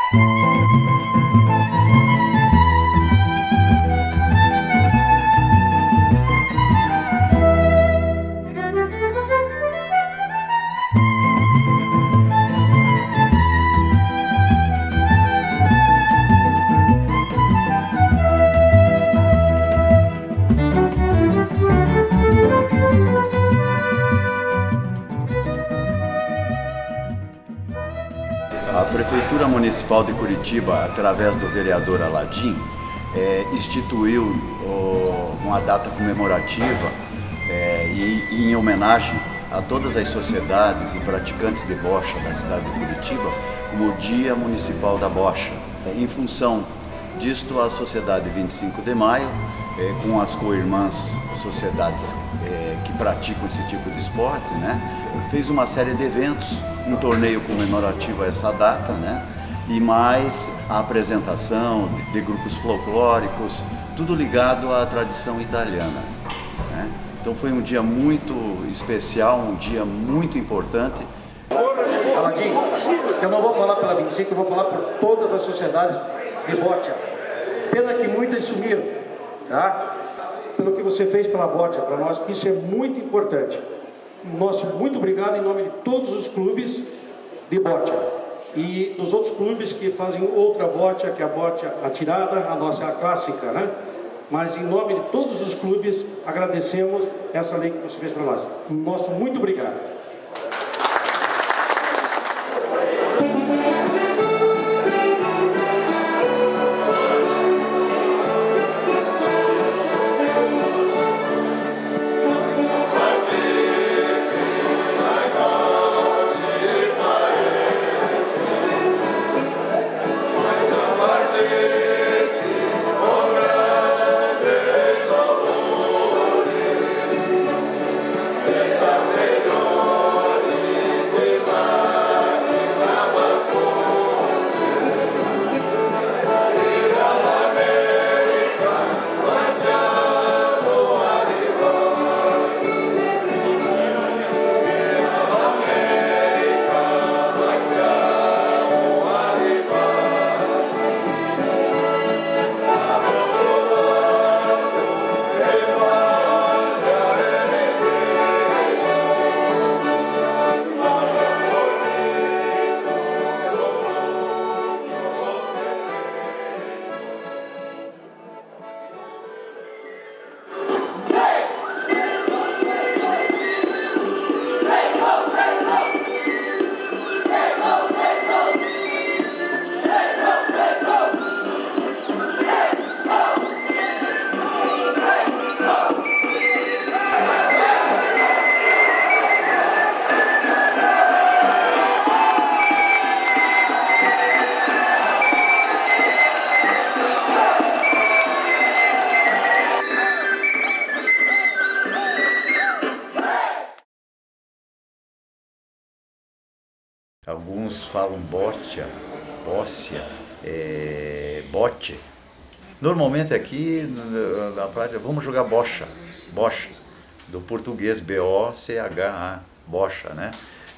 A Prefeitura Municipal de Curitiba, através do vereador Aladim, instituiu uma data comemorativa e em homenagem a todas as sociedades e praticantes de bocha da cidade de Curitiba, como o Dia Municipal da Bocha. Em função disto, a Sociedade 25 de Maio, com as co-irmãs sociedades que praticam esse tipo de esporte, fez uma série de eventos, um torneio comemorativo a essa data, e mais a apresentação de grupos folclóricos, tudo ligado à tradição italiana. Então foi um dia muito especial, um dia muito importante. Aladim, eu não vou falar pela 25, eu vou falar por todas as sociedades de bocha. Pena que muitas sumiram, tá? Pelo que você fez pela bocha para nós, isso é muito importante. Nosso muito obrigado em nome de todos os clubes de bocha e dos outros clubes que fazem outra bocha, que é a bocha atirada, a nossa é a clássica, Mas em nome de todos os clubes, agradecemos essa lei que você fez para nós. Nosso muito obrigado. Alguns falam bocha, bócia, bote. Normalmente aqui na prática vamos jogar bocha, do português B-O-C-H-A, bocha,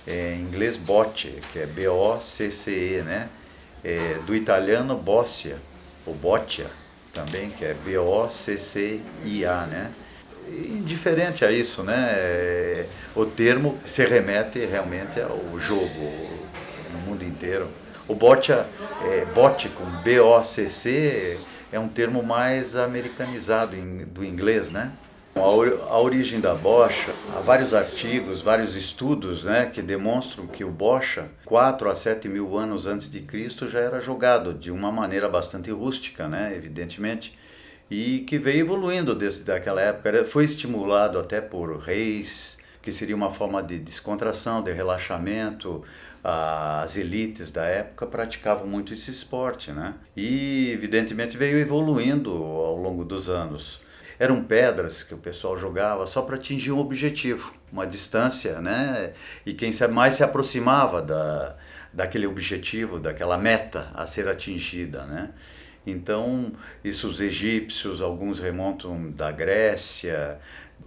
em inglês bote, que é B-O-C-C-E, do italiano boccia, ou boccia também, que é B-O-C-C-I-A, Indiferente a isso, o termo se remete realmente ao jogo no mundo inteiro. O boccia, bote com B-O-C-C, é um termo mais americanizado do inglês, A origem da bocha, há vários artigos, vários estudos, que demonstram que o bocha, 4 a 7 mil anos antes de Cristo, já era jogado de uma maneira bastante rústica, evidentemente, e que veio evoluindo desde daquela época. Foi estimulado até por reis, que seria uma forma de descontração, de relaxamento. As elites da época praticavam muito esse esporte, E evidentemente veio evoluindo ao longo dos anos. Eram pedras que o pessoal jogava só para atingir um objetivo, uma distância, E quem mais se aproximava daquele objetivo, daquela meta a ser atingida, Então, isso os egípcios, alguns remontam da Grécia,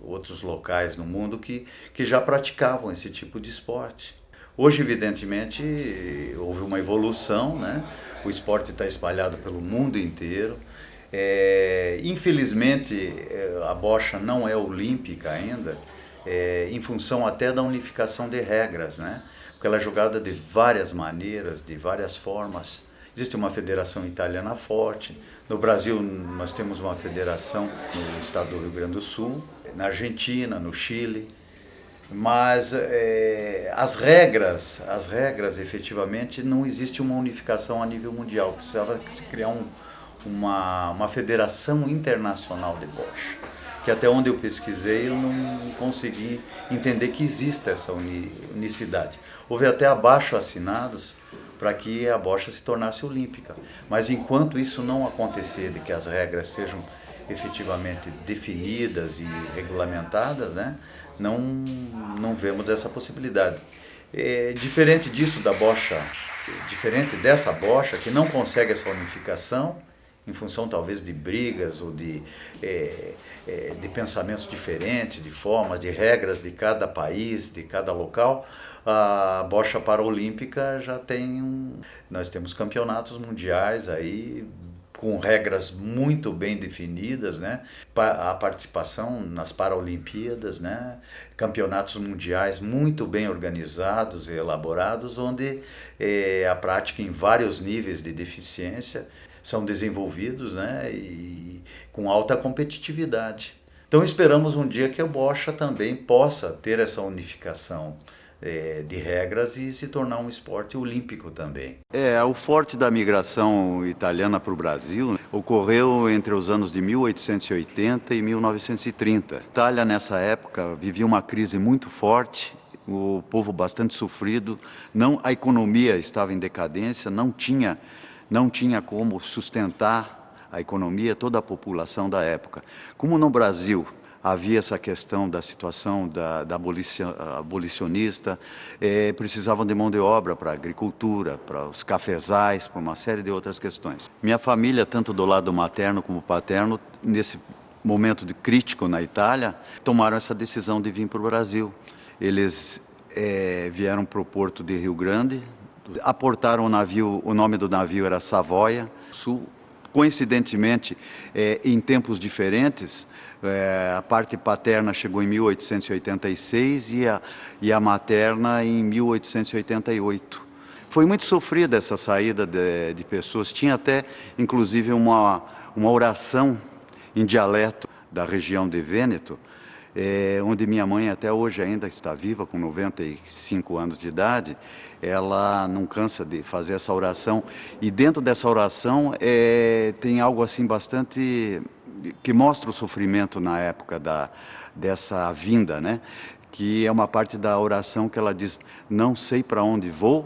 outros locais no mundo que já praticavam esse tipo de esporte. Hoje, evidentemente, houve uma evolução, o esporte está espalhado pelo mundo inteiro. Infelizmente, a bocha não é olímpica ainda, em função até da unificação de regras, né? Porque ela é jogada de várias maneiras, de várias formas. Existe uma federação italiana forte. No Brasil, nós temos uma federação no estado do Rio Grande do Sul, na Argentina, no Chile. Mas as regras, efetivamente, não existe uma unificação a nível mundial. Precisava se criar uma federação internacional de bocha, que até onde eu pesquisei eu não consegui entender que exista essa unicidade. Houve até abaixo-assinados para que a bocha se tornasse olímpica. Mas enquanto isso não acontecer, de que as regras sejam efetivamente definidas e regulamentadas, né, não vemos essa possibilidade. Diferente disso da bocha, diferente dessa bocha que não consegue essa unificação, em função talvez de brigas ou de pensamentos diferentes, de formas, de regras de cada país, de cada local, a bocha paraolímpica já nós temos campeonatos mundiais aí com regras muito bem definidas, né? A participação nas Paralimpíadas, né? Campeonatos mundiais muito bem organizados e elaborados, onde a prática em vários níveis de deficiência são desenvolvidos, né? E com alta competitividade. Então esperamos um dia que a bocha também possa ter essa unificação de regras e se tornar um esporte olímpico também. O forte da migração italiana para o Brasil ocorreu entre os anos de 1880 e 1930. A Itália, nessa época, vivia uma crise muito forte, o povo bastante sofrido, a economia estava em decadência, não tinha como sustentar a economia, toda a população da época. Como no Brasil havia essa questão da situação da abolicionista, precisavam de mão de obra para a agricultura, para os cafezais, para uma série de outras questões. Minha família, tanto do lado materno como paterno, nesse momento de crítico na Itália, tomaram essa decisão de vir para o Brasil. Eles vieram para o porto de Rio Grande, aportaram o navio, o nome do navio era Savoia, Sul. Coincidentemente, em tempos diferentes, a parte paterna chegou em 1886 e a materna em 1888. Foi muito sofrida essa saída de pessoas. Tinha até, inclusive, uma oração em dialeto da região de Vêneto, onde minha mãe até hoje ainda está viva, com 95 anos de idade. Ela não cansa de fazer essa oração, e dentro dessa oração tem algo assim bastante que mostra o sofrimento na época dessa vinda, né? Que é uma parte da oração que ela diz: não sei para onde vou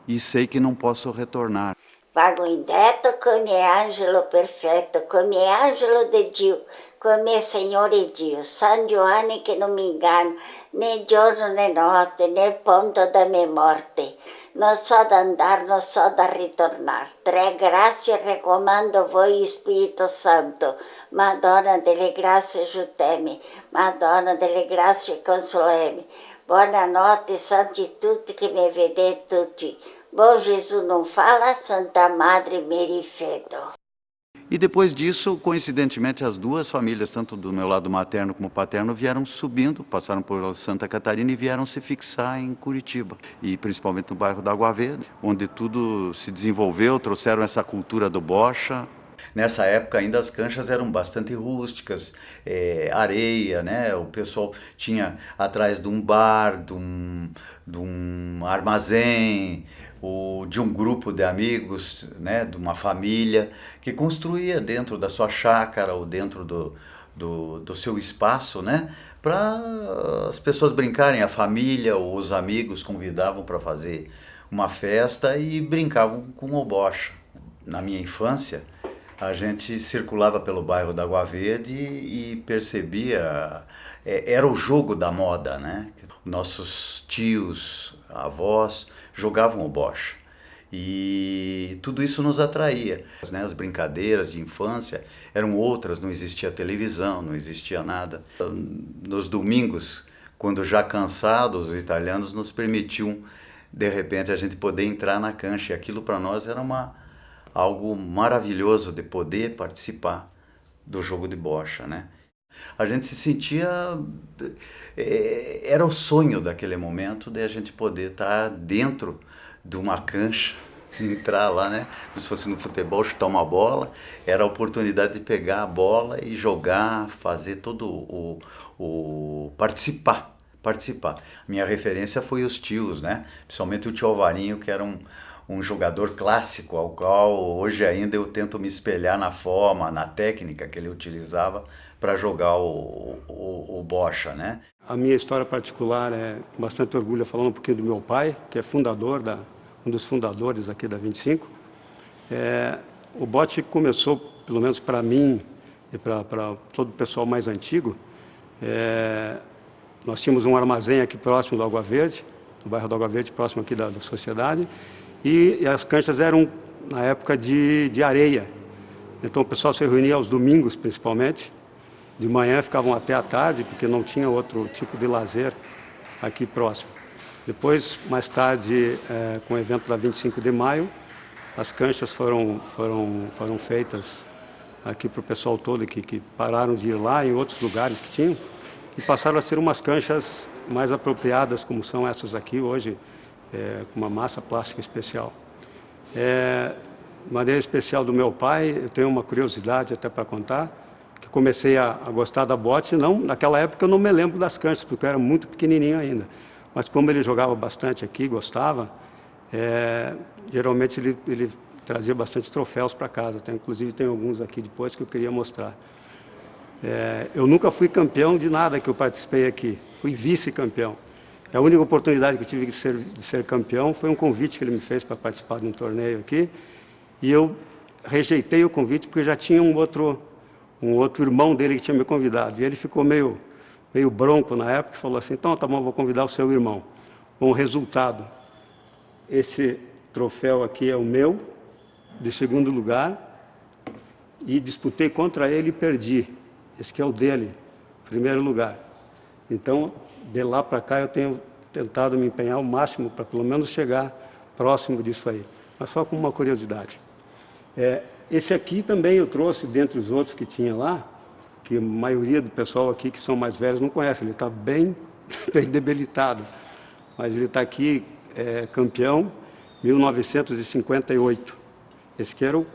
e sei que não posso retornar. Vago indetto come angelo perfetto, come angelo de Dio, come Signore Dio, San Giovanni che non mi inganna, né giorno né notte, né ponto da minha morte. Non so da andar, non so da ritornar. Tre grazie recomando voi, Spirito Santo. Madonna delle grazie aiutami, Madonna delle grazie consolemi. Buonanotte, santi tutti che mi vedete tutti. Bom Jesus não fala, Santa Madre me rifedo. E depois disso, coincidentemente, as duas famílias, tanto do meu lado materno como paterno, vieram subindo, passaram por Santa Catarina e vieram se fixar em Curitiba. E principalmente no bairro da Água Verde, onde tudo se desenvolveu, trouxeram essa cultura do bocha. Nessa época ainda as canchas eram bastante rústicas, areia, né? O pessoal tinha atrás de um bar, de um armazém, ou de um grupo de amigos, né? De uma família que construía dentro da sua chácara ou dentro do seu espaço, né? Para as pessoas brincarem, a família ou os amigos convidavam para fazer uma festa e brincavam com o bocha. Na minha infância, a gente circulava pelo bairro da Água Verde e percebia, era o jogo da moda, né? Nossos tios, avós jogavam o bocha e tudo isso nos atraía, né? As brincadeiras de infância eram outras, não existia televisão, não existia nada. Nos domingos, quando já cansados, os italianos nos permitiam, de repente, a gente poder entrar na cancha, e aquilo para nós era algo maravilhoso de poder participar do jogo de bocha, né? A gente se sentia... Era o sonho daquele momento de a gente poder estar dentro de uma cancha, entrar lá, né? Como se fosse no futebol, chutar uma bola. Era a oportunidade de pegar a bola e jogar, fazer todo o participar. Minha referência foi os tios, né? Principalmente o tio Alvarinho, que era um jogador clássico, ao qual hoje ainda eu tento me espelhar na forma, na técnica que ele utilizava para jogar o bocha, né? A minha história particular é com bastante orgulho, falando um pouquinho do meu pai, que é um dos fundadores aqui da 25. O bote começou, pelo menos para mim e para todo o pessoal mais antigo, nós tínhamos um armazém aqui próximo do Água Verde, no bairro do Água Verde, próximo aqui da sociedade, e as canchas eram, na época, de areia. Então o pessoal se reunia aos domingos, principalmente. De manhã ficavam até à tarde, porque não tinha outro tipo de lazer aqui próximo. Depois, mais tarde, com o evento da 25 de maio, as canchas foram feitas aqui para o pessoal todo que pararam de ir lá em outros lugares que tinham, e passaram a ser umas canchas mais apropriadas, como são essas aqui hoje, com uma massa plástica especial. De maneira especial do meu pai, eu tenho uma curiosidade até para contar, que comecei a gostar da bote. Naquela época eu não me lembro das canchas, porque eu era muito pequenininho ainda. Mas como ele jogava bastante aqui, gostava, geralmente ele trazia bastante troféus para casa. Inclusive tem alguns aqui depois que eu queria mostrar. Eu nunca fui campeão de nada que eu participei aqui, fui vice-campeão. A única oportunidade que eu tive de ser campeão foi um convite que ele me fez para participar de um torneio aqui, e eu rejeitei o convite porque já tinha um outro irmão dele que tinha me convidado, e ele ficou meio bronco na época e falou assim: então, tá bom, vou convidar o seu irmão. Bom, resultado, esse troféu aqui é o meu, de segundo lugar, e disputei contra ele e perdi. Esse aqui é o dele, primeiro lugar. Então, de lá para cá eu tenho tentado me empenhar ao máximo para pelo menos chegar próximo disso aí. Mas só com uma curiosidade. Esse aqui também eu trouxe, dentre os outros que tinha lá, que a maioria do pessoal aqui que são mais velhos não conhece. Ele está bem debilitado, mas ele está aqui, campeão, 1958. Esse aqui era o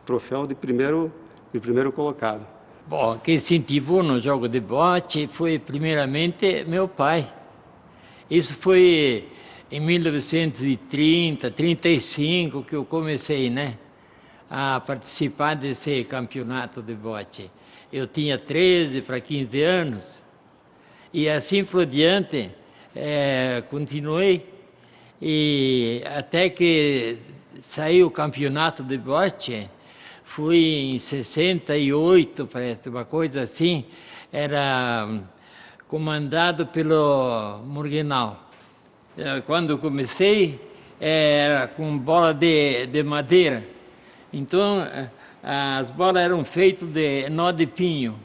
troféu de primeiro colocado. Bom, quem incentivou no jogo de bote foi primeiramente meu pai. Isso foi em 1930, 35 que eu comecei, né, a participar desse campeonato de bote. Eu tinha 13 para 15 anos e assim por diante continuei, e até que saiu o campeonato de bote. Fui em 68, parece, uma coisa assim, era comandado pelo Murguinal. Quando comecei, era com bola de madeira. Então, as bolas eram feitas de nó de pinho,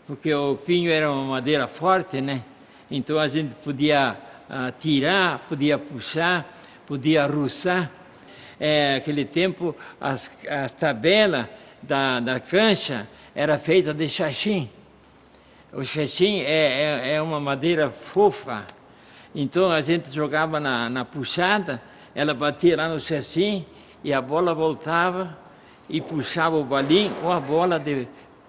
porque o pinho era uma madeira forte, né? Então a gente podia tirar, podia puxar, podia ruçar. Naquele tempo, as tabelas da cancha eram feitas de xaxim. O xaxim é uma madeira fofa. Então a gente jogava na puxada, ela batia lá no xaxim e a bola voltava e puxava o balim ou a bola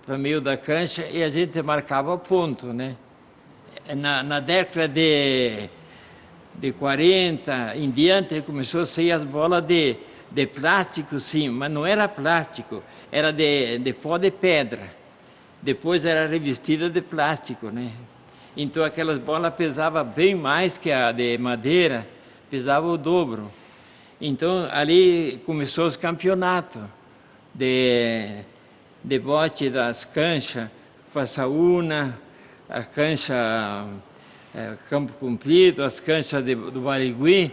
para o meio da cancha e a gente marcava o ponto, né? Na década de 40 em diante, começou a sair as bolas de plástico, sim, mas não era plástico, era de pó de pedra. Depois era revestida de plástico, né? Então aquelas bolas pesavam bem mais que a de madeira, pesava o dobro. Então ali começou os campeonatos de bote das canchas, Passaúna, a cancha Campo Comprido, as canchas do Barigui.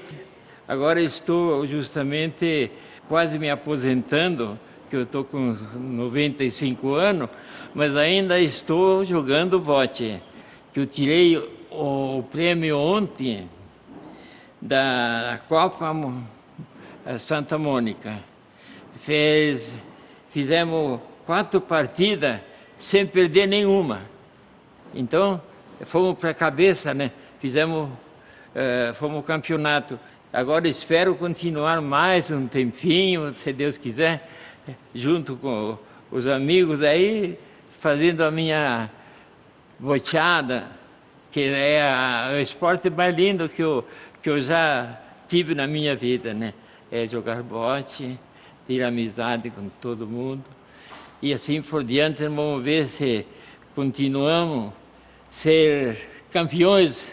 Agora estou justamente quase me aposentando, que eu estou com 95 anos, mas ainda estou jogando bote. Eu tirei o prêmio ontem da Copa Santa Mônica. Fizemos 4 partidas sem perder nenhuma. Então, fomos para a cabeça, né? Fomos ao campeonato. Agora espero continuar mais um tempinho, se Deus quiser, junto com os amigos aí, fazendo a minha boteada, que é o esporte mais lindo que eu já tive na minha vida, né? É jogar bote, ter amizade com todo mundo. E assim por diante, vamos ver se continuamos ser campeões.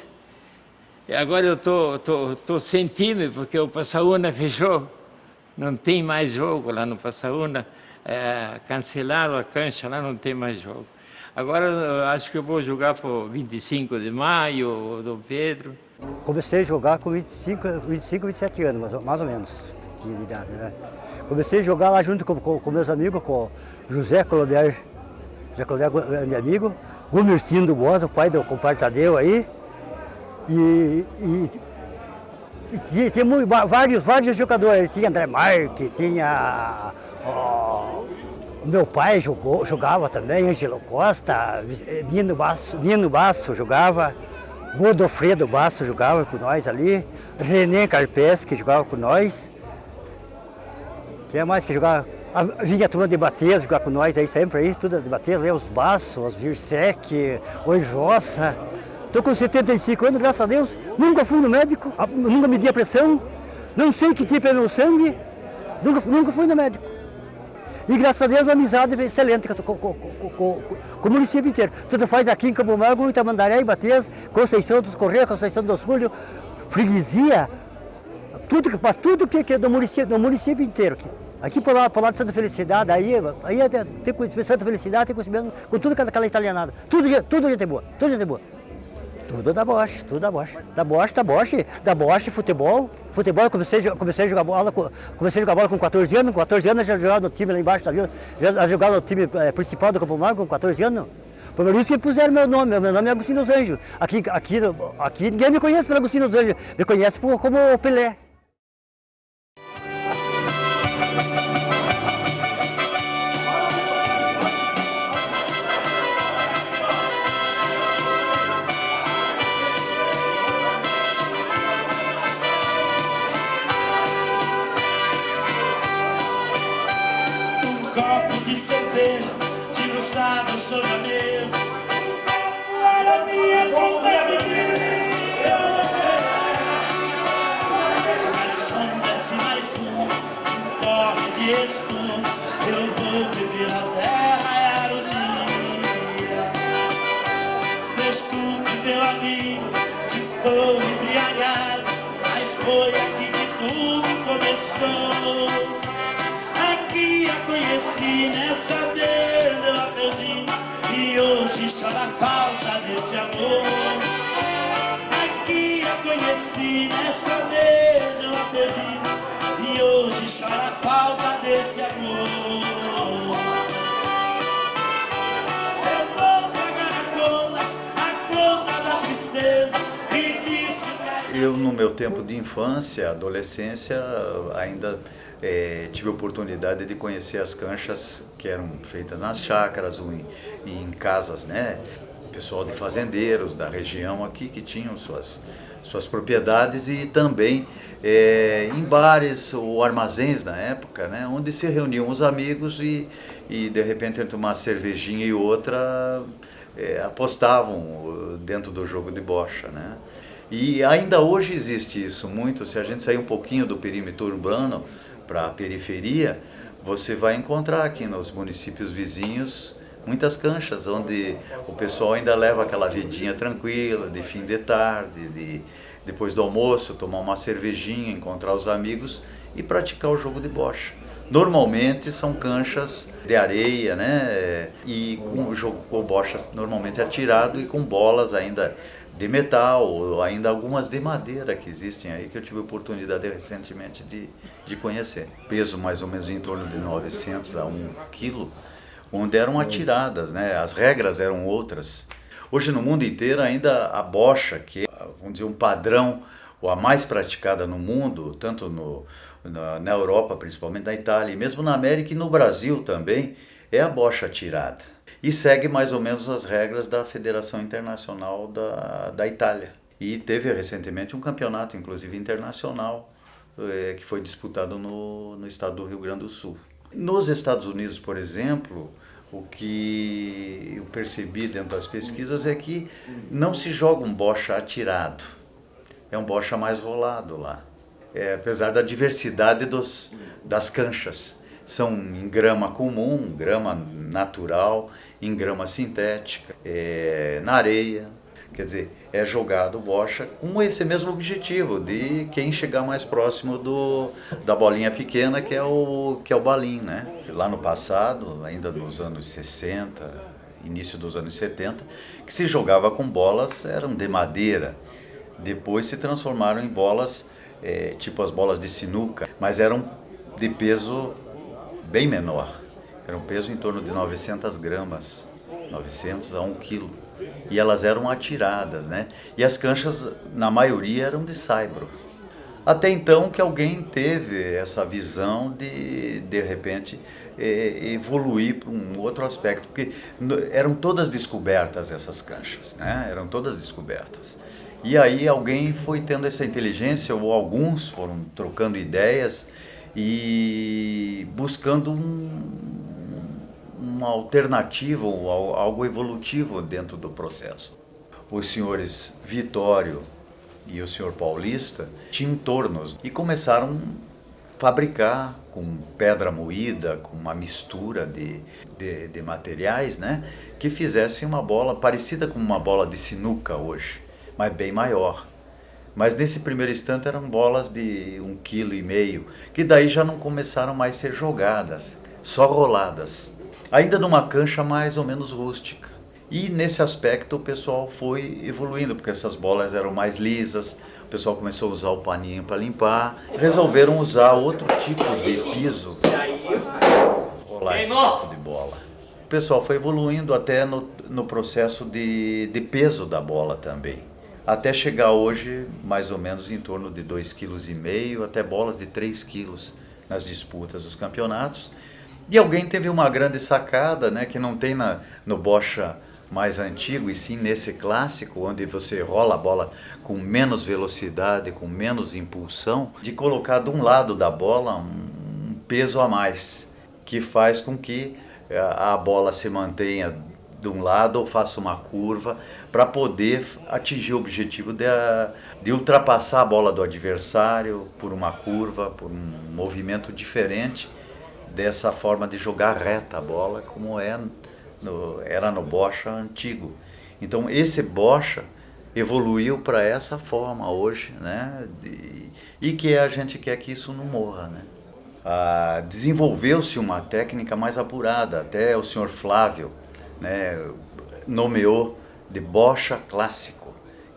Agora eu tô sem time, porque o Passaúna fechou. Não tem mais jogo lá no Passaúna. Cancelaram a cancha, lá não tem mais jogo. Agora eu acho que eu vou jogar por 25 de maio, Dom Pedro. Comecei a jogar com 25, 27 anos, mais ou menos, de idade, né? Comecei a jogar lá junto com meus amigos, com José Cloder, grande amigo, Gumercindo do Bosa, o pai do compadre Tadeu aí, e tinha vários jogadores, tinha André Marques, tinha o meu pai jogava também, Ângelo Costa, Nino Basso jogava, Godofredo Basso jogava com nós ali, René Carpes que jogava com nós. Quem mais que jogava? Vinha a turma de Bates jogar com nós aí sempre, aí, tudo de Bates, os Basso, os Virsec, os Jossa. Estou com 75 anos, graças a Deus, nunca fui no médico, nunca medi a pressão, não sei que tipo é meu sangue, nunca fui no médico. E graças a Deus uma amizade excelente com o município inteiro. Tudo faz aqui em Campo Maior, Itamandaré, Bates, Conceição dos Correios, Conceição do Sul, freguesia, tudo que é do município inteiro. Aqui para lá de Santa Felicidade, aí tem conhecimento, Santa Felicidade, tem conhecimento com tudo aquela italianada. Tudo gente boa, tudo gente boa. Tudo da Bosch, tudo da Bosch. Da Bosch, futebol. Futebol, eu comecei a jogar bola com 14 anos. Com 14 anos eu já jogava no time lá embaixo da vila. Já jogava no time principal do Campo Maior com 14 anos. Por isso que puseram meu nome é Agostinho dos Anjos. Aqui ninguém me conhece pelo Agostinho dos Anjos, me conhece como Pelé. Debruçado sobre a mesa, era minha companhia. Mais um torre de espuma. Eu vou beber até raiar o dia. Desculpe, meu amigo, se estou embriagado, mas foi aqui que tudo começou. Aqui a conheci, nessa vez eu a perdi, e hoje chora a falta desse amor. Aqui a conheci, nessa vez eu a perdi, e hoje chora a falta desse amor. Eu vou pagar a conta da tristeza, e disso que eu, no meu tempo de infância, adolescência, ainda tive a oportunidade de conhecer as canchas que eram feitas nas chácaras ou em casas, né? Pessoal de fazendeiros da região aqui que tinham suas propriedades, e também em bares ou armazéns na época, né? Onde se reuniam os amigos e de repente entre uma cervejinha e outra apostavam dentro do jogo de bocha, né? E ainda hoje existe isso muito. Se a gente sair um pouquinho do perímetro urbano para a periferia, você vai encontrar aqui nos municípios vizinhos muitas canchas onde o pessoal ainda leva aquela vidinha tranquila de fim de tarde, depois do almoço, tomar uma cervejinha, encontrar os amigos e praticar o jogo de bocha. Normalmente são canchas de areia, né? E com o jogo com bocha normalmente atirado e com bolas ainda de metal, ou ainda algumas de madeira que existem aí, que eu tive a oportunidade recentemente de conhecer. Peso mais ou menos em torno de 900 a 1 quilo, onde eram atiradas, né? As regras eram outras. Hoje no mundo inteiro ainda a bocha, que é, vamos dizer, um padrão ou a mais praticada no mundo, tanto na Europa, principalmente na Itália, e mesmo na América e no Brasil também, é a bocha atirada. E segue mais ou menos as regras da Federação Internacional da Itália. E teve recentemente um campeonato, inclusive internacional, que foi disputado no estado do Rio Grande do Sul. Nos Estados Unidos, por exemplo, o que eu percebi dentro das pesquisas é que não se joga um bocha atirado, é um bocha mais rolado lá. Apesar da diversidade das canchas. São em grama comum, grama natural, em grama sintética, na areia. Quer dizer, é jogado bocha com esse mesmo objetivo de quem chegar mais próximo da bolinha pequena, que é o balim, né? Lá no passado, ainda nos anos 60, início dos anos 70, que se jogava com bolas, eram de madeira. Depois se transformaram em bolas, tipo as bolas de sinuca, mas eram de peso bem menor. Era um peso em torno de 900 gramas, 900 a 1 quilo. E elas eram atiradas, né? E as canchas, na maioria, eram de saibro. Até então que alguém teve essa visão de repente, evoluir para um outro aspecto, porque eram todas descobertas essas canchas, né? Eram todas descobertas. E aí alguém foi tendo essa inteligência, ou alguns foram trocando ideias e buscando uma alternativa ou algo evolutivo dentro do processo. Os senhores Vitório e o senhor Paulista tinham tornos e começaram a fabricar com pedra moída, com uma mistura de materiais, né, que fizessem uma bola parecida com uma bola de sinuca hoje, mas bem maior. Mas nesse primeiro instante eram bolas de 1,5 kg, que daí já não começaram mais a ser jogadas, só roladas. Ainda numa cancha mais ou menos rústica. E nesse aspecto o pessoal foi evoluindo, porque essas bolas eram mais lisas, o pessoal começou a usar o paninho para limpar, resolveram usar outro tipo de piso para rolar esse tipo de bola. O pessoal foi evoluindo até no processo de peso da bola também, até chegar hoje mais ou menos em torno de 2,5 kg, até bolas de 3 kg nas disputas dos campeonatos. E alguém teve uma grande sacada, né, que não tem no bocha mais antigo, e sim nesse clássico, onde você rola a bola com menos velocidade, com menos impulsão, de colocar de um lado da bola um peso a mais, que faz com que a bola se mantenha de um lado ou faça uma curva para poder atingir o objetivo de ultrapassar a bola do adversário por uma curva, por um movimento diferente, dessa forma de jogar reta a bola, como era no bocha antigo. Então esse bocha evoluiu para essa forma hoje, né? E que a gente quer que isso não morra, né? Desenvolveu-se uma técnica mais apurada, até o senhor Flávio, né, nomeou de bocha clássico.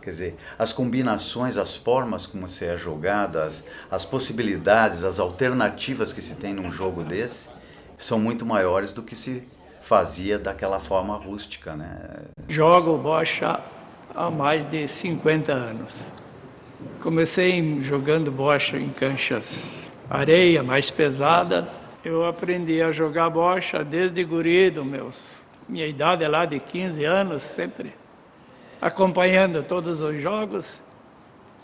Quer dizer, as combinações, as formas como se é jogado, as possibilidades, as alternativas que se tem num jogo desse, são muito maiores do que se fazia daquela forma rústica, né? Jogo bocha há mais de 50 anos. Comecei jogando bocha em canchas areia, mais pesadas. Eu aprendi a jogar bocha desde guri, minha idade é lá de 15 anos, sempre acompanhando todos os jogos,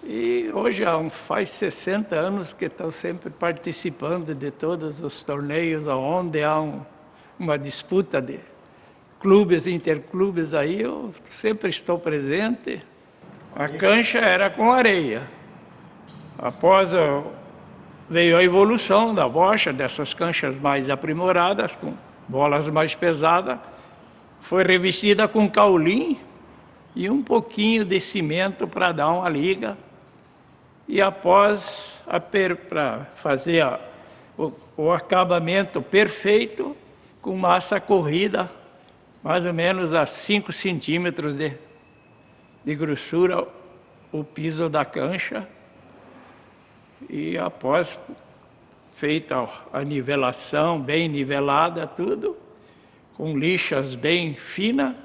e hoje faz 60 anos que estou sempre participando de todos os torneios onde há uma disputa de clubes, interclubes, aí eu sempre estou presente. A cancha era com areia. Após veio a evolução da bocha, dessas canchas mais aprimoradas, com bolas mais pesadas, foi revestida com caulim e um pouquinho de cimento para dar uma liga. E após, para fazer o acabamento perfeito, com massa corrida, mais ou menos a 5 centímetros de grossura, o piso da cancha. E após feita a nivelação, bem nivelada, tudo, com lixas bem finas,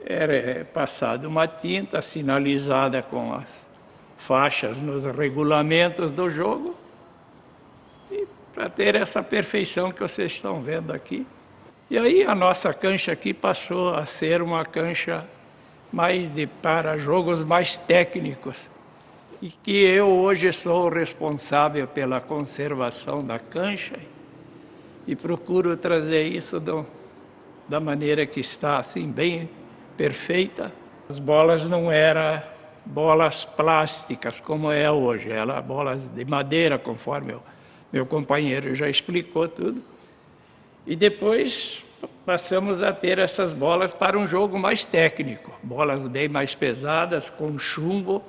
era passada uma tinta sinalizada com as faixas nos regulamentos do jogo e para ter essa perfeição que vocês estão vendo aqui. E aí a nossa cancha aqui passou a ser uma cancha para jogos mais técnicos, e que eu hoje sou responsável pela conservação da cancha e procuro trazer isso da maneira que está, assim, bem perfeita. As bolas não eram bolas plásticas como é hoje, eram bolas de madeira, conforme meu companheiro já explicou tudo. E depois passamos a ter essas bolas para um jogo mais técnico, bolas bem mais pesadas, com chumbo,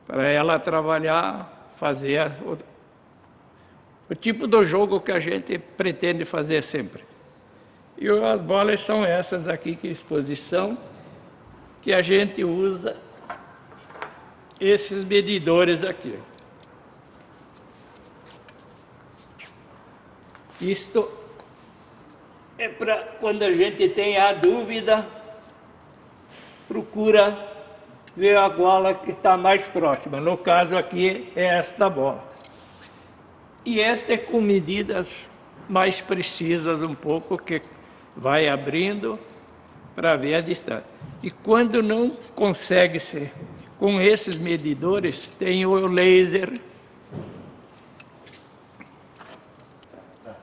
para ela trabalhar, fazer o tipo do jogo que a gente pretende fazer sempre. E as bolas são essas aqui, que exposição, que a gente usa esses medidores aqui. Isto é para quando a gente tem a dúvida, procura ver a bola que está mais próxima. No caso aqui é esta bola. E esta é com medidas mais precisas um pouco, que vai abrindo para ver a distância. E quando não consegue ser com esses medidores, tem o laser.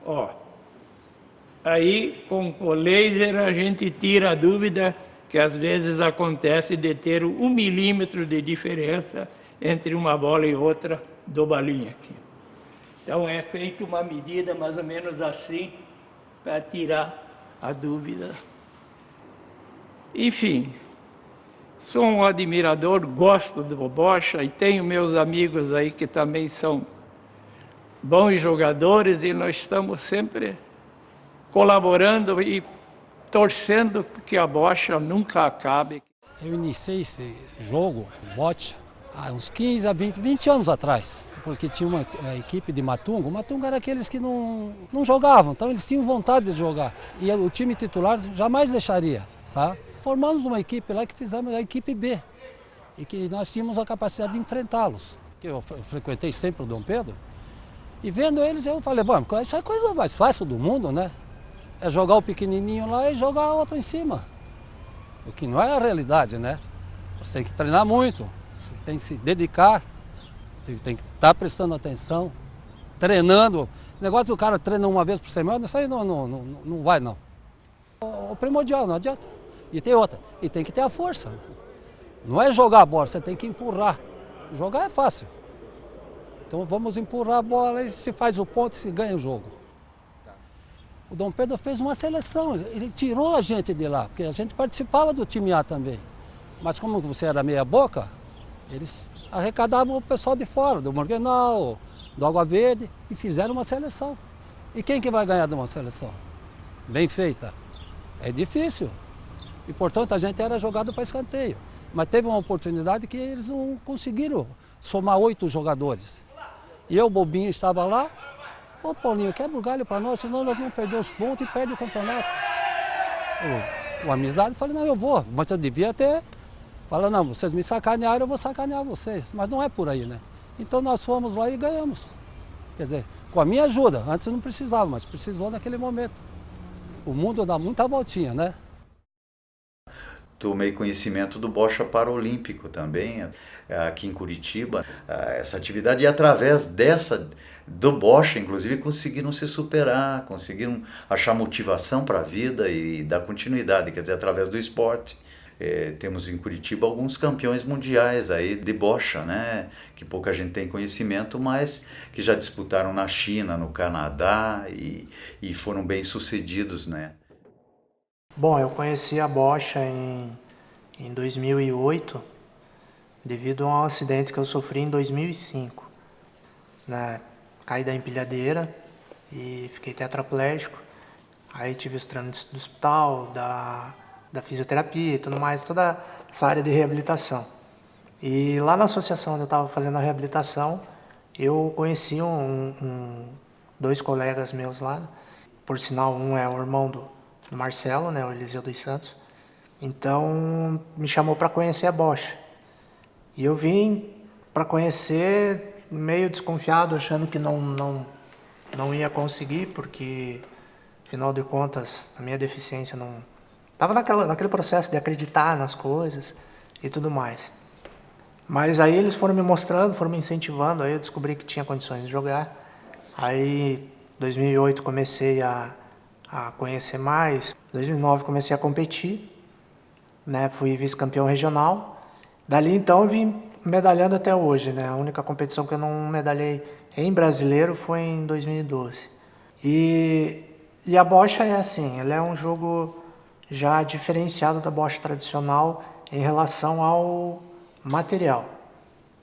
Ó, aí com o laser a gente tira a dúvida, que às vezes acontece de ter 1 milímetro de diferença entre uma bola e outra do balinha aqui. Então é feita uma medida mais ou menos assim, para tirar a dúvida. Enfim, sou um admirador, gosto do bocha e tenho meus amigos aí que também são bons jogadores, e nós estamos sempre colaborando e torcendo que a bocha nunca acabe. Eu iniciei esse jogo, bocha, há uns 15 a 20 anos atrás, porque tinha uma equipe de Matungo. O Matungo era aqueles que não jogavam, então eles tinham vontade de jogar. E o time titular jamais deixaria, sabe? Formamos uma equipe lá que fizemos a equipe B, e que nós tínhamos a capacidade de enfrentá-los. Eu frequentei sempre o Dom Pedro, e vendo eles eu falei, bom, isso é a coisa mais fácil do mundo, né? É jogar o pequenininho lá e jogar outro em cima. O que não é a realidade, né? Você tem que treinar muito, você tem que se dedicar, tem que estar prestando atenção, treinando. O negócio do cara treina uma vez por semana, isso aí não vai, não. O primordial, não adianta. E tem outra, e tem que ter a força. Não é jogar a bola, você tem que empurrar. Jogar é fácil. Então vamos empurrar a bola e se faz o ponto e se ganha o jogo. O Dom Pedro fez uma seleção, ele tirou a gente de lá, porque a gente participava do time A também. Mas como você era meia boca, eles arrecadavam o pessoal de fora, do Morgenal, do Água Verde, e fizeram uma seleção. E quem que vai ganhar de uma seleção? Bem feita. É difícil. E, portanto, a gente era jogado para escanteio. Mas teve uma oportunidade que eles não conseguiram somar 8 jogadores. E eu, bobinho, estava lá. Ô, Paulinho, quebra o galho para nós, senão nós vamos perder os pontos e perde o campeonato. O amizade, falei, não, eu vou. Mas eu devia ter... Falei, não, vocês me sacanearam, eu vou sacanear vocês. Mas não é por aí, né? Então nós fomos lá e ganhamos. Quer dizer, com a minha ajuda. Antes eu não precisava, mas precisou naquele momento. O mundo dá muita voltinha, né? Tomei conhecimento do bocha paralímpico também, aqui em Curitiba. Essa atividade, e através do bocha, inclusive, conseguiram se superar, conseguiram achar motivação para a vida e dar continuidade, quer dizer, através do esporte. Temos em Curitiba alguns campeões mundiais aí de bocha, né? Que pouca gente tem conhecimento, mas que já disputaram na China, no Canadá e foram bem sucedidos, né? Bom, eu conheci a bocha em 2008, devido a um acidente que eu sofri em 2005. Né? Caí da empilhadeira e fiquei tetraplégico. Aí tive os treinos do hospital, da fisioterapia e tudo mais, toda essa área de reabilitação. E lá na associação onde eu estava fazendo a reabilitação, eu conheci dois colegas meus lá. Por sinal, um é o irmão do Marcelo, né, o Eliseu dos Santos. Então, me chamou para conhecer a bocha. E eu vim para conhecer, meio desconfiado, achando que não ia conseguir, porque, afinal de contas, a minha deficiência não... Estava naquele processo de acreditar nas coisas e tudo mais. Mas aí eles foram me mostrando, foram me incentivando, aí eu descobri que tinha condições de jogar. Aí, em 2008, comecei a conhecer mais. Em 2009, comecei a competir, né? Fui vice-campeão regional. Dali, então, eu vim medalhando até hoje, né? A única competição que eu não medalhei em brasileiro foi em 2012. E a bocha é assim, ela é um jogo já diferenciado da bocha tradicional em relação ao material,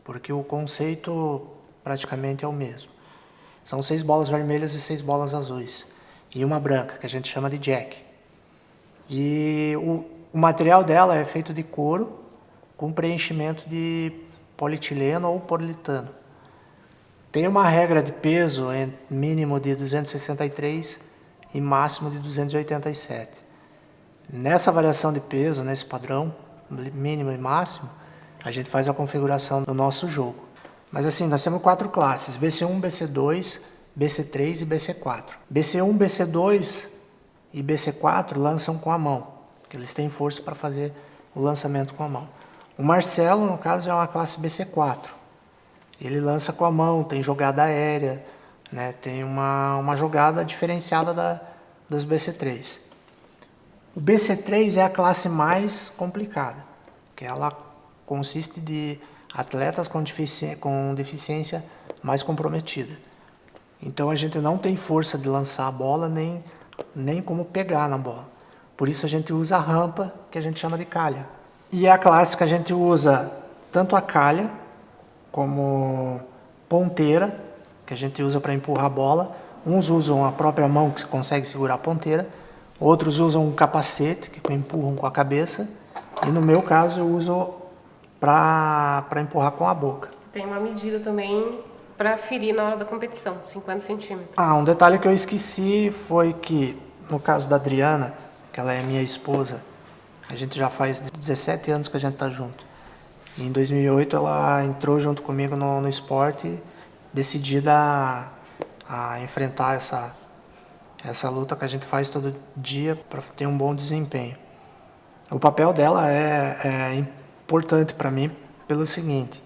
porque o conceito praticamente é o mesmo. São 6 bolas vermelhas e 6 bolas azuis, e uma branca, que a gente chama de jack. E o material dela é feito de couro, com preenchimento de polietileno ou politano. Tem uma regra de peso mínimo de 263 e máximo de 287. Nessa variação de peso, nesse padrão mínimo e máximo, a gente faz a configuração do nosso jogo. Mas assim, nós temos 4 classes, BC1, BC2, BC3 e BC4. BC1, BC2 e BC4 lançam com a mão, porque eles têm força para fazer o lançamento com a mão. O Marcelo, no caso, é uma classe BC4. Ele lança com a mão, tem jogada aérea, né? Tem uma jogada diferenciada dos BC3. O BC3 é a classe mais complicada, que ela consiste de atletas com deficiência mais comprometida. Então a gente não tem força de lançar a bola, nem como pegar na bola. Por isso a gente usa a rampa, que a gente chama de calha. E é a classe que a gente usa tanto a calha, como ponteira, que a gente usa para empurrar a bola. Uns usam a própria mão, que consegue segurar a ponteira. Outros usam um capacete, que empurram com a cabeça. E no meu caso eu uso para empurrar com a boca. Tem uma medida também para ferir na hora da competição, 50 centímetros. Um detalhe que eu esqueci foi que, no caso da Adriana, que ela é minha esposa, a gente já faz 17 anos que a gente está junto. E em 2008 ela entrou junto comigo no esporte, decidida a enfrentar essa luta que a gente faz todo dia para ter um bom desempenho. O papel dela é importante para mim pelo seguinte: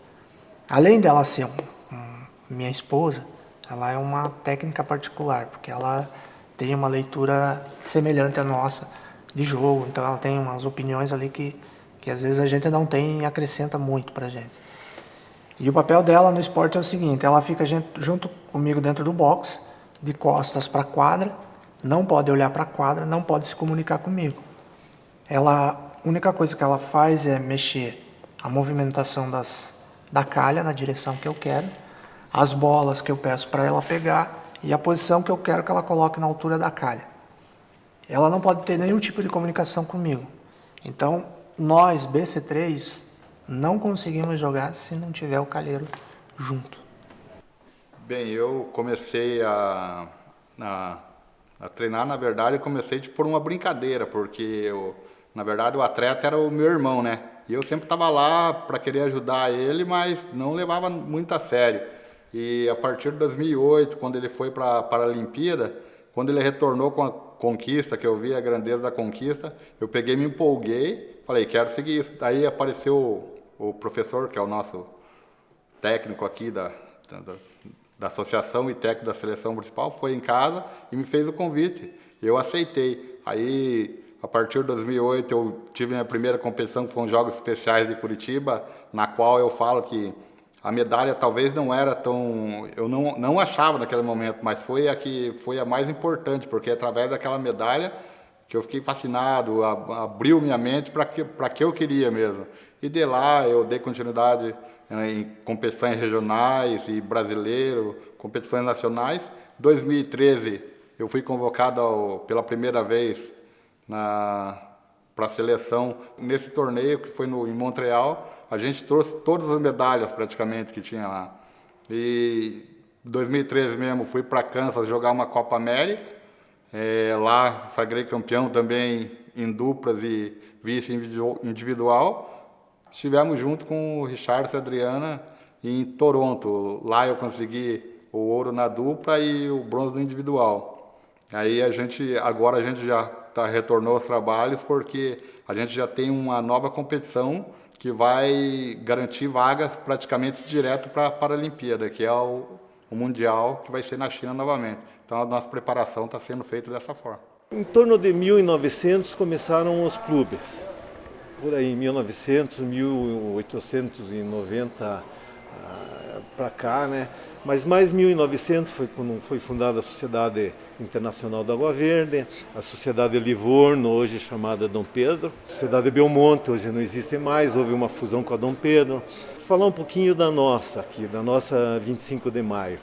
além dela ser minha esposa, ela é uma técnica particular, porque ela tem uma leitura semelhante à nossa de jogo, então ela tem umas opiniões ali que às vezes a gente não tem e acrescenta muito para a gente. E o papel dela no esporte é o seguinte: ela fica junto comigo dentro do box, de costas para a quadra, não pode olhar para a quadra, não pode se comunicar comigo. A única coisa que ela faz é mexer a movimentação da calha na direção que eu quero, as bolas que eu peço para ela pegar e a posição que eu quero que ela coloque na altura da calha. Ela não pode ter nenhum tipo de comunicação comigo. Então, nós, BC3, não conseguimos jogar se não tiver o calheiro junto. Bem, eu comecei a treinar, na verdade, eu comecei por uma brincadeira, porque, na verdade, o atleta era o meu irmão, né? E eu sempre estava lá para querer ajudar ele, mas não levava muito a sério. E a partir de 2008, quando ele foi para a Paralimpíada, quando ele retornou com a conquista, que eu vi a grandeza da conquista, eu peguei, me empolguei, falei, quero seguir isso. Daí apareceu o professor, que é o nosso técnico aqui da associação e técnico da seleção municipal, foi em casa e me fez o convite. Eu aceitei. Aí, a partir de 2008, eu tive minha primeira competição, que foi os Jogos Especiais de Curitiba, na qual eu falo que a medalha talvez não era tão... Eu não achava naquele momento, mas foi a mais importante, porque através daquela medalha que eu fiquei fascinado, abriu minha mente para que eu queria mesmo. E de lá eu dei continuidade em competições regionais e brasileiro, competições nacionais. Em 2013 eu fui convocado pela primeira vez para a seleção. Nesse torneio que foi em Montreal, a gente trouxe todas as medalhas praticamente que tinha lá. E em 2013 mesmo fui para Kansas jogar uma Copa América. Lá sagrei campeão também em duplas e vice individual. Estivemos junto com o Richard e a Adriana em Toronto. Lá eu consegui o ouro na dupla e o bronze no individual. Aí agora a gente já retornou aos trabalhos porque a gente já tem uma nova competição que vai garantir vagas praticamente direto para a Paralimpíada, que é o Mundial, que vai ser na China novamente. Então a nossa preparação está sendo feita dessa forma. Em torno de 1900 começaram os clubes. Por aí, 1900, 1890 para cá, né? Mas mais 1900 foi quando foi fundada a Sociedade Internacional da Água Verde, a Sociedade Livorno, hoje chamada Dom Pedro, a Sociedade Belmonte, hoje não existe mais, houve uma fusão com a Dom Pedro. Vou falar um pouquinho da nossa aqui, da nossa 25 de maio.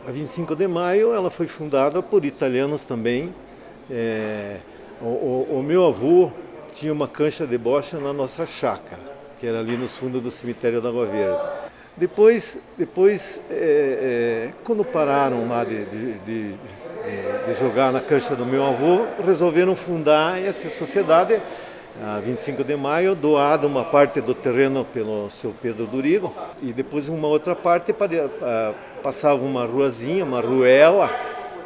A 25 de maio ela foi fundada por italianos também. O meu avô tinha uma cancha de bocha na nossa chácara, que era ali nos fundos do cemitério da Água Verde. Depois quando pararam lá de jogar na cancha do meu avô, resolveram fundar essa sociedade, a 25 de maio, doado uma parte do terreno pelo seu Pedro Durigo, e depois uma outra parte passava uma ruazinha, uma ruela,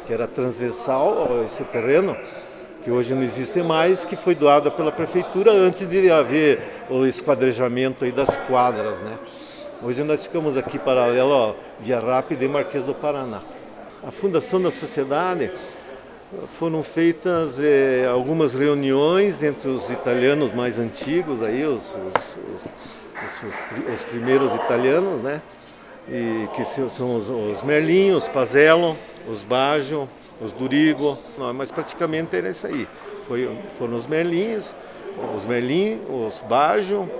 que era transversal a esse terreno, que hoje não existe mais, que foi doada pela prefeitura antes de haver o esquadrejamento aí das quadras, né? Hoje nós ficamos aqui paralelo à Via Rápida e Marquês do Paraná. A fundação da sociedade foram feitas algumas reuniões entre os italianos mais antigos, aí, os primeiros italianos, né? E que são os Merlin, os Pazello, os Baggio, os Durigo, mas praticamente era isso aí. Foram os Merlin, os Baggio,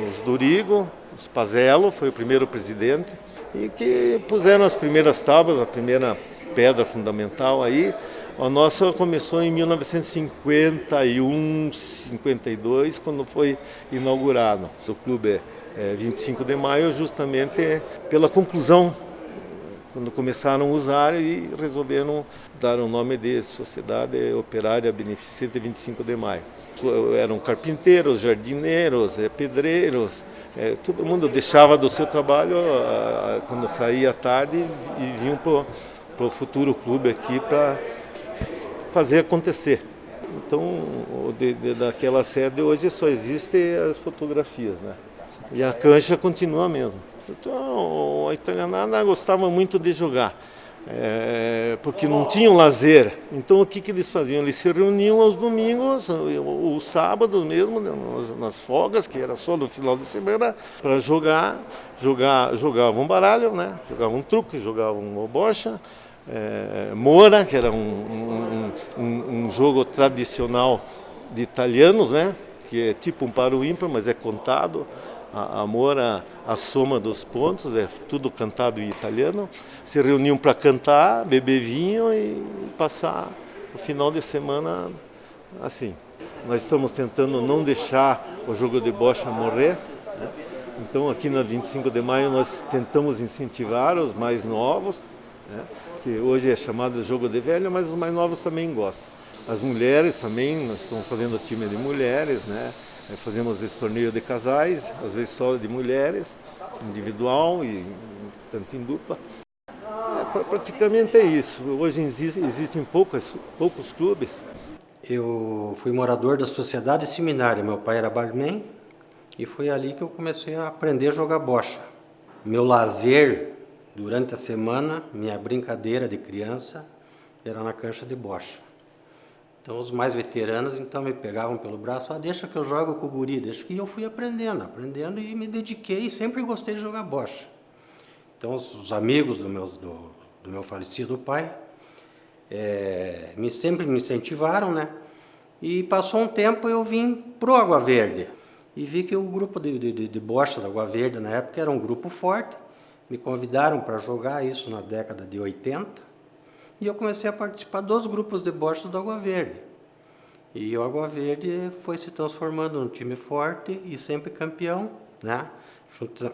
os Durigo, os Pazello, foi o primeiro presidente, e que puseram as primeiras tábuas, a primeira pedra fundamental aí. A nossa começou em 1951, 52, quando foi inaugurado. O clube 25 de maio, justamente pela conclusão, quando começaram a usar e resolveram dar o nome de Sociedade Operária Beneficente 25 de maio. Eram carpinteiros, jardineiros, pedreiros, todo mundo deixava do seu trabalho quando saía à tarde e vinham para o futuro clube aqui para fazer acontecer. Então, daquela sede hoje só existem as fotografias, né? E a cancha continua mesmo. Então, a italianada gostava muito de jogar, porque não tinham lazer. Então, o que eles faziam? Eles se reuniam aos domingos, os sábados mesmo, nas folgas, que era só no final de semana, para jogavam baralho, né? Jogavam truque, jogavam bocha, mora, que era um jogo tradicional de italianos, né? Que é tipo um par ímpar, mas é contado. A mora, a soma dos pontos, é tudo cantado em italiano. Se reuniam para cantar, beber vinho e passar o final de semana assim. Nós estamos tentando não deixar o jogo de bocha morrer, né? Então aqui na 25 de maio nós tentamos incentivar os mais novos, né? Que hoje é chamado de jogo de velho, mas os mais novos também gostam. As mulheres também, nós estamos fazendo time de mulheres, né? Fazemos esse torneio de casais, às vezes só de mulheres, individual e tanto em dupla. Praticamente é isso. Hoje existem poucos clubes. Eu fui morador da Sociedade Seminária. Meu pai era barman e foi ali que eu comecei a aprender a jogar bocha. Meu lazer durante a semana, minha brincadeira de criança, era na cancha de bocha. Então os mais veteranos então me pegavam pelo braço, deixa que eu jogo com o guri, deixa que eu fui aprendendo e me dediquei, sempre gostei de jogar bocha. Então os amigos do meu falecido pai sempre me incentivaram, né? E passou um tempo eu vim pro Água Verde e vi que o grupo de bocha da Água Verde na época era um grupo forte, me convidaram para jogar isso na década de 80. E eu comecei a participar dos grupos de bocha do Água Verde. E o Água Verde foi se transformando num time forte e sempre campeão, né?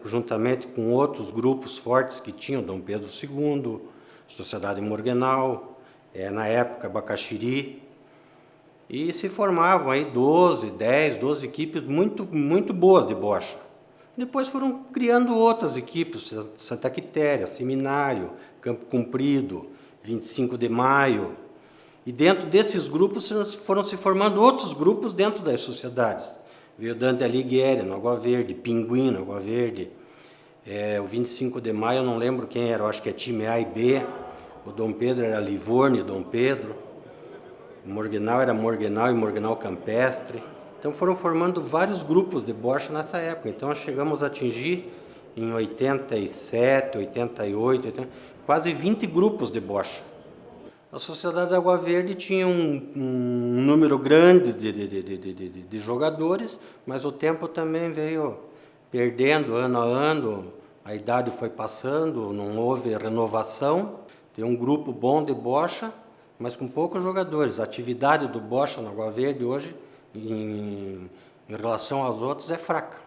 Juntamente com outros grupos fortes que tinham, Dom Pedro II, Sociedade Morgenal, na época Bacaxiri. E se formavam aí 12 equipes muito boas de bocha. Depois foram criando outras equipes, Santa Quitéria, Seminário, Campo Comprido, 25 de Maio. E dentro desses grupos foram se formando outros grupos dentro das sociedades. Veio Dante Alighieri, no Água Verde, Pinguim, no Água Verde. O 25 de Maio, eu não lembro quem era, eu acho que é time A e B. O Dom Pedro era Livorno, Dom Pedro. O Morgenal era Morgenal e Morgenal Campestre. Então foram formando vários grupos de bocha nessa época. Então nós chegamos a atingir em 87, 88, quase 20 grupos de bocha. A Sociedade da Água Verde tinha um número grande de jogadores, mas o tempo também veio perdendo ano a ano, a idade foi passando, não houve renovação. Tem um grupo bom de bocha, mas com poucos jogadores. A atividade do bocha na Água Verde hoje, em relação aos outros, é fraca.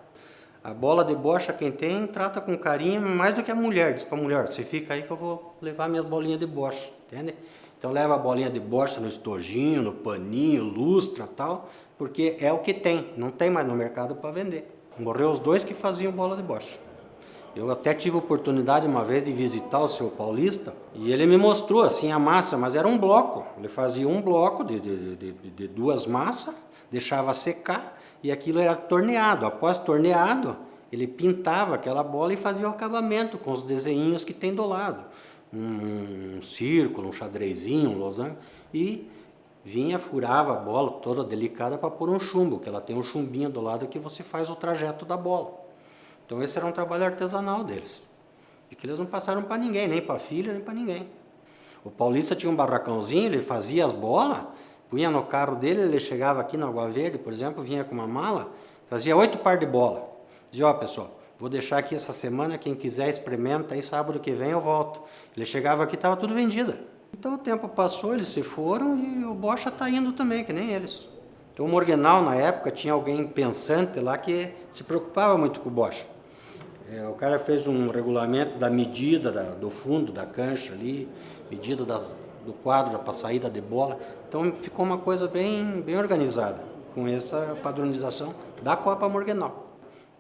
A bola de bocha, quem tem, trata com carinho mais do que a mulher. Diz para a mulher, você fica aí que eu vou levar minhas bolinhas de bocha, entende? Então leva a bolinha de bocha no estojinho, no paninho, lustra, tal, porque é o que tem, não tem mais no mercado para vender. Morreu os dois que faziam bola de bocha. Eu até tive a oportunidade uma vez de visitar o seu Paulista e ele me mostrou assim a massa, mas era um bloco. Ele fazia um bloco de duas massas, deixava secar e aquilo era torneado. Após torneado, ele pintava aquela bola e fazia o acabamento com os desenhinhos que tem do lado. Um círculo, um xadrezinho, um losango, e vinha, furava a bola toda delicada para pôr um chumbo, que ela tem um chumbinho do lado que você faz o trajeto da bola. Então esse era um trabalho artesanal deles, e que eles não passaram para ninguém, nem para filha, nem para ninguém. O Paulista tinha um barracãozinho, ele fazia as bolas, punha no carro dele, ele chegava aqui na Água Verde, por exemplo, vinha com uma mala, trazia 8 par de bola. Dizia, ó pessoal, vou deixar aqui essa semana, quem quiser experimenta, aí sábado que vem eu volto. Ele chegava aqui, estava tudo vendido. Então o tempo passou, eles se foram e o bocha está indo também, que nem eles. Então o Morgenal, na época, tinha alguém pensante lá que se preocupava muito com o bocha. O cara fez um regulamento da medida do fundo da cancha ali, medida do quadro para saída de bola. Então ficou uma coisa bem organizada, com essa padronização da Copa Morgenal.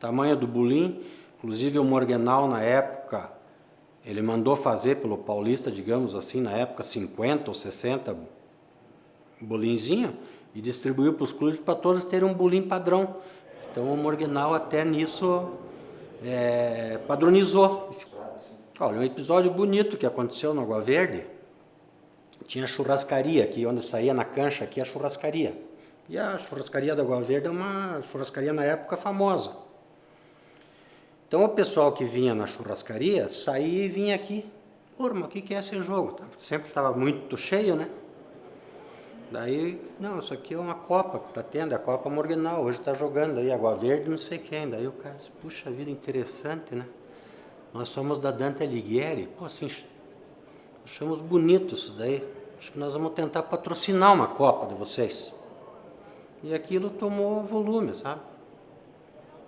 Tamanho do bolim, inclusive o Morgenal na época, ele mandou fazer pelo Paulista, digamos assim, na época 50 ou 60 bolinzinhos e distribuiu para os clubes para todos terem um bolim padrão. Então o Morgenal até nisso padronizou. Olha, um episódio bonito que aconteceu no Água Verde, tinha churrascaria aqui, onde saía na cancha aqui a churrascaria. E a churrascaria da Água Verde é uma churrascaria na época famosa. Então o pessoal que vinha na churrascaria saía e vinha aqui. Turma, o que é esse jogo? Sempre estava muito cheio, né? Daí, não, isso aqui é uma Copa que está tendo, é a Copa Morgenal, hoje está jogando aí, Água Verde, não sei quem. Daí o cara disse, puxa vida, interessante, né? Nós somos da Dante Alighieri, pô, assim, achamos bonito isso daí. Acho que nós vamos tentar patrocinar uma Copa de vocês. E aquilo tomou volume, sabe?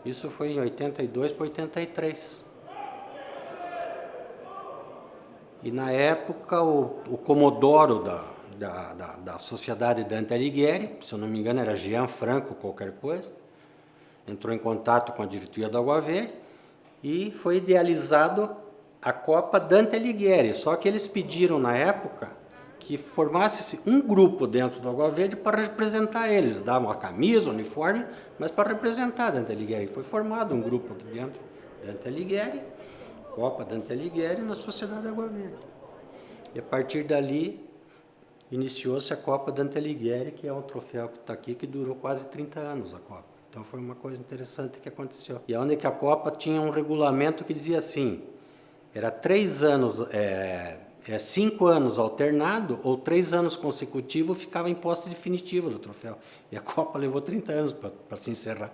Isso foi em 82 para 83. E na época o Comodoro da Sociedade Dante Alighieri, se eu não me engano era Jean Franco, qualquer coisa, entrou em contato com a diretoria da Água Verde e foi idealizado a Copa Dante Alighieri. Só que eles pediram na época que formasse um grupo dentro da Água Verde para representar eles. Davam a camisa, o uniforme, mas para representar Dante Alighieri. Foi formado um grupo aqui dentro, Dante Alighieri, Copa Dante Alighieri, na Sociedade da Água Verde. E a partir dali iniciou-se a Copa Dante Alighieri, que é um troféu que está aqui, que durou quase 30 anos a Copa. Então foi uma coisa interessante que aconteceu. E onde que a Copa tinha um regulamento que dizia assim, era 3 anos... 5 anos alternado ou 3 anos consecutivos ficava em posse definitiva do troféu. E a Copa levou 30 anos para se encerrar.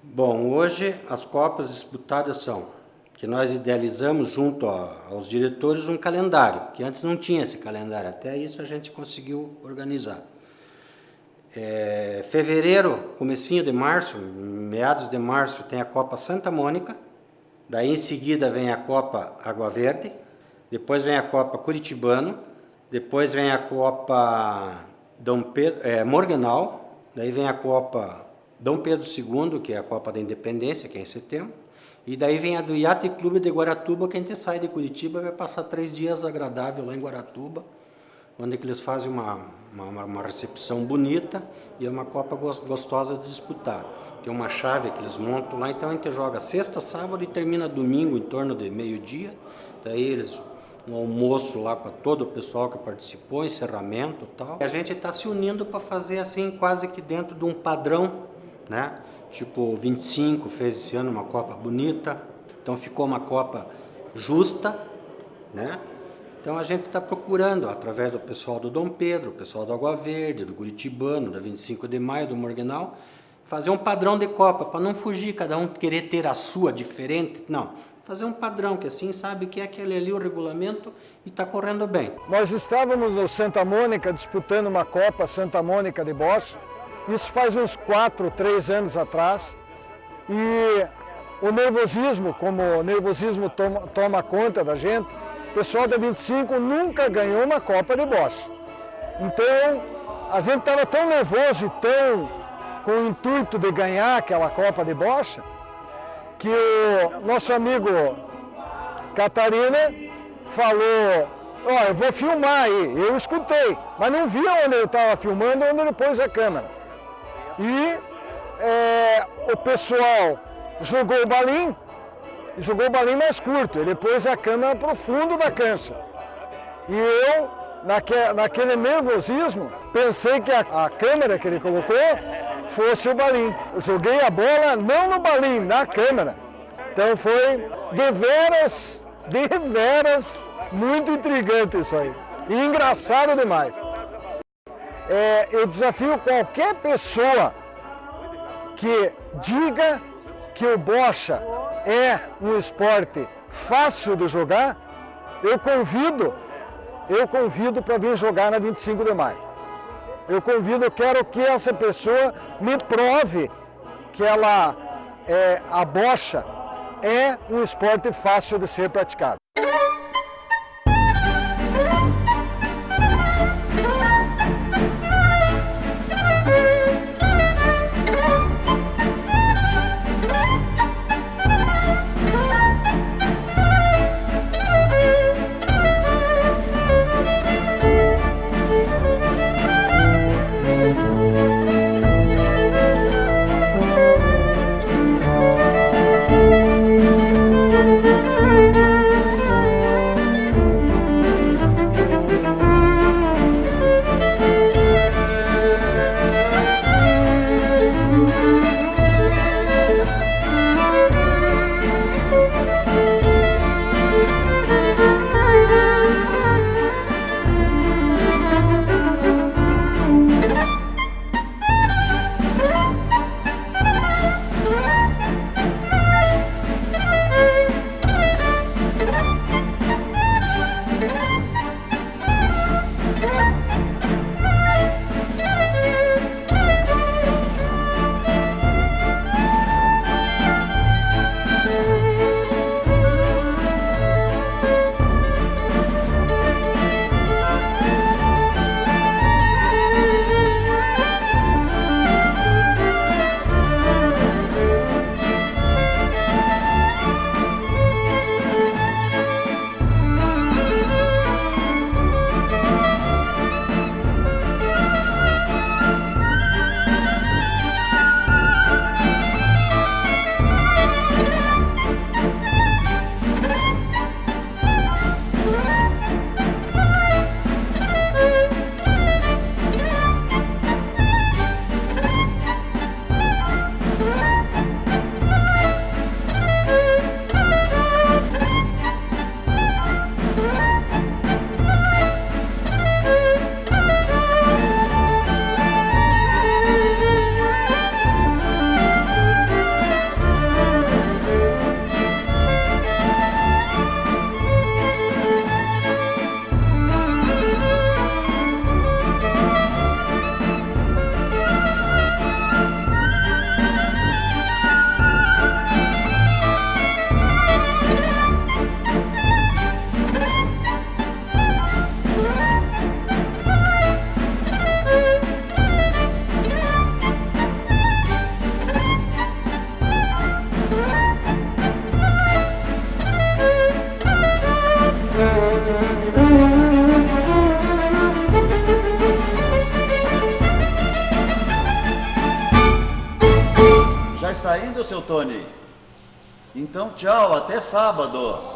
Bom, hoje as Copas disputadas são que nós idealizamos junto aos diretores um calendário, que antes não tinha esse calendário, até isso a gente conseguiu organizar. Fevereiro, comecinho de março, meados de março, tem a Copa Santa Mônica, daí em seguida vem a Copa Água Verde, depois vem a Copa Curitibano, depois vem a Copa Morgenal, daí vem a Copa Dom Pedro II, que é a Copa da Independência, que é em setembro, e daí vem a do Yacht Clube de Guaratuba, que a gente sai de Curitiba e vai passar 3 dias agradáveis lá em Guaratuba, onde que eles fazem uma recepção bonita e é uma Copa gostosa de disputar. Tem uma chave que eles montam lá, então a gente joga sexta, sábado e termina domingo em torno de meio-dia. Daí eles um almoço lá para todo o pessoal que participou, encerramento e tal. E a gente está se unindo para fazer assim quase que dentro de um padrão, né? Tipo, o 25 fez esse ano uma Copa bonita, então ficou uma Copa justa, né? Então a gente está procurando, através do pessoal do Dom Pedro, o pessoal do Água Verde, do Curitibano, da 25 de Maio, do Morganal, fazer um padrão de Copa, para não fugir, cada um querer ter a sua diferente, não. Fazer um padrão, que assim sabe que é aquele ali o regulamento e está correndo bem. Nós estávamos no Santa Mônica disputando uma Copa Santa Mônica de bocha, isso faz uns 3 anos atrás, e o nervosismo, como o nervosismo toma conta da gente, o pessoal da 25 nunca ganhou uma Copa de bocha. Então, a gente estava tão nervoso e tão com o intuito de ganhar aquela Copa de bocha, que o nosso amigo Catarina falou, ó, eu vou filmar aí. Eu escutei, mas não vi onde ele estava filmando, onde ele pôs a câmera. E o pessoal jogou o balim mais curto, ele pôs a câmera para o fundo da cancha. E eu, naquele nervosismo, pensei que a câmera que ele colocou fosse o balim. Eu joguei a bola não no balim, na câmera. Então foi de veras muito intrigante isso aí. E engraçado demais. Eu desafio qualquer pessoa que diga que o bocha é um esporte fácil de jogar, eu convido para vir jogar na 25 de maio. Eu quero que essa pessoa me prove que a bocha é um esporte fácil de ser praticado. Já está indo, seu Tony? Então, tchau, até sábado.